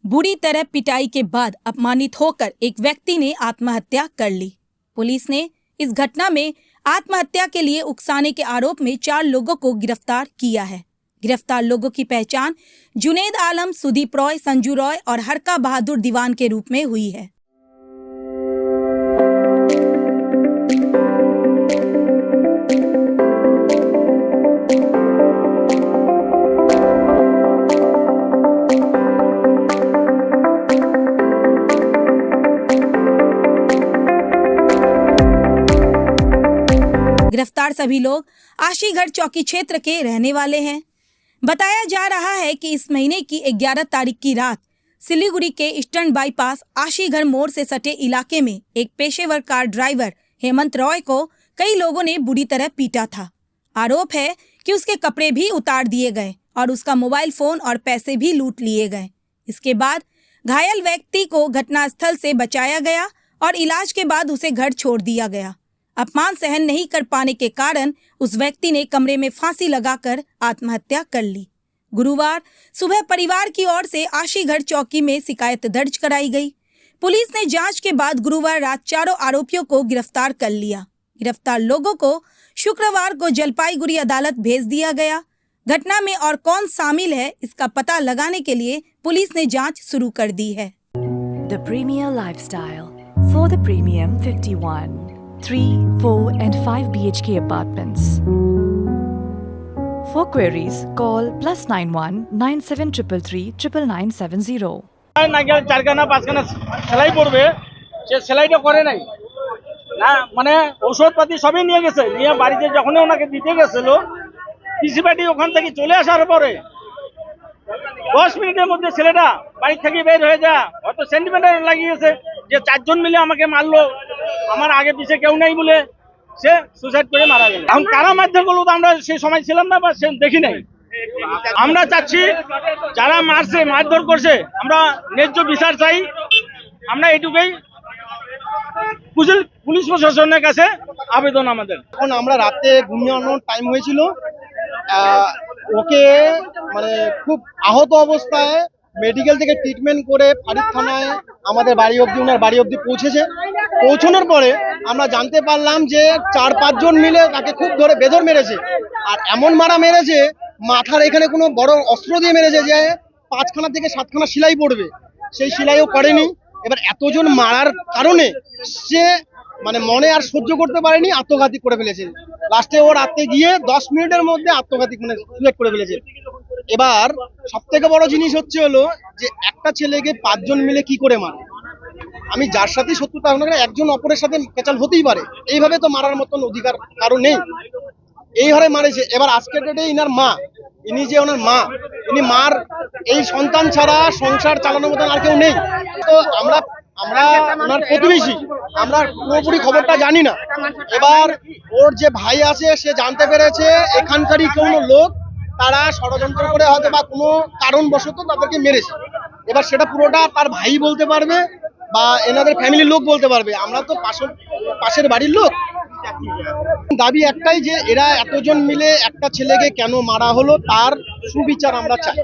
बुरी तरह पिटाई के बाद अपमानित होकर एक व्यक्ति ने आत्महत्या कर ली। पुलिस ने इस घटना में आत्महत्या के लिए उकसाने के आरोप में 4 लोगों को गिरफ्तार किया है। गिरफ्तार लोगों की पहचान जुनेद आलम, सुदीप रॉय, संजू रॉय और हरका बहादुर दीवान के रूप में हुई है। गिरफ्तार सभी लोग आशीगढ़ चौकी क्षेत्र के रहने वाले हैं। बताया जा रहा है कि इस महीने की 11 तारीख की रात सिलीगुड़ी के ईस्टर्न बाईपास आशीगढ़ मोड़ से सटे इलाके में एक पेशेवर कार ड्राइवर हेमंत रॉय को कई लोगों ने बुरी तरह पीटा था। आरोप है कि उसके कपड़े भी उतार दिए गए और उसका मोबाइल फोन और पैसे भी लूट लिए गए। इसके बाद घायल व्यक्ति को घटनास्थल से बचाया गया और इलाज के बाद उसे घर छोड़ दिया गया। अपमान सहन नहीं कर पाने के कारण उस व्यक्ति ने कमरे में फांसी लगाकर आत्महत्या कर ली। गुरुवार सुबह परिवार की ओर से आशीगढ़ चौकी में शिकायत दर्ज कराई गई। पुलिस ने जांच के बाद गुरुवार रात चारों आरोपियों को गिरफ्तार कर लिया। गिरफ्तार लोगों को शुक्रवार को जलपाईगुड़ी अदालत भेज दिया गया। घटना में और कौन शामिल है इसका पता लगाने के लिए पुलिस ने जांच शुरू कर दी है। The Premier Lifestyle for the Premium 51, 3, 4 and 5 BHK apartments. For queries, call +91 9733 99970. নাকি চারখানা পাঁচখানা সেলাই পড়বে, সে সেলাইটা করে নাই না, মানে ঔষধপাতি সবই নিয়ে গেছে। নিয়ে বাড়িতে যখনই ওনাকে দিতে গেছিল, পিসি পার্টি ওখান থেকে চলে আসার পরে 10 মিনিটের মধ্যে ছেলেটা বাড়ি থেকে বের হয়ে যায়। হয়তো সেন্টিমেন্টাল লাগিয়েছে যে 4 জন মিলে আমাকে মারলো, আমার আগে পিছে কেউ নাই বলে সে সুসাইড করে মারা গেল। এখন কারা মারধর করলো তো আমরা সেই সময় ছিলাম না বা দেখি নাই। আমরা চাচ্ছি যারা মারছে, মারধর করছে, আমরা ন্যায্য বিচার চাই। আমরা এটুকুই পুলিশ প্রশাসনের কাছে আবেদন আমাদের। এখন আমরা রাতে ঘুমিয়ে টাইম হয়েছিল, ওকে মানে খুব আহত অবস্থায় মেডিকেল থেকে ট্রিটমেন্ট করে ফারিদ থানায় আমাদের বাড়ি অবধি, ওনার বাড়ি অবধি পৌঁছেছে। পৌঁছানোর পরে আমরা জানতে পারলাম যে 4-5 জন মিলে তাকে খুব ধরে বেধর মেরেছে। আর এমন মারা মেরেছে, মাথার এখানে কোনো বড় অস্ত্র দিয়ে মেরেছে যে 5খানা থেকে 7খানা সেলাই পড়বে, সেই সেলাইও করেনি। এবার এতজন মারার কারণে সে মানে মনে আর সহ্য করতে পারেনি, আত্মঘাতী করে ফেলেছে। লাস্টে ও রাতে গিয়ে 10 মিনিটের মধ্যে আত্মঘাতী মানে সুইসাইড করে ফেলেছে। এবার সব থেকে বড় জিনিস হচ্ছে হলো যে একটা ছেলেকে 5 জন মিলে কি করে মারে। আমি যার সাথে শত্রুতা, একজন অপরের সাথে পেঁচাল হতেই পারে, এইভাবে তো মারার মতন অধিকার কারো নেই, এইভাবে মারেছে। এবার আজকের ডেটে ইনার মা, ইনি যে ওনার মা, ইনি মার এই সন্তান ছাড়া সংসার চালানোর মতন আর কেউ নেই। তো আমরা ওনার প্রতিবেশী, আমরা পুরোপুরি খবরটা জানি না। এবার ওর যে ভাই আছে সে জানতে পেরেছে এখানকারই কোনো লোক তারা ষড়যন্ত্র করে হয়তো বা কোনো কারণবশত তাদেরকে মেরেছে। এবার সেটা পুরোটা তার ভাই বলতে পারবে বা এনাদের ফ্যামিলির লোক বলতে পারবে, আমরা তো পাশের বাড়ির লোক। দাবি একটাই যে এরা এতজন মিলে একটা ছেলেকে কেন মারা হলো, তার সুবিচার আমরা চাই।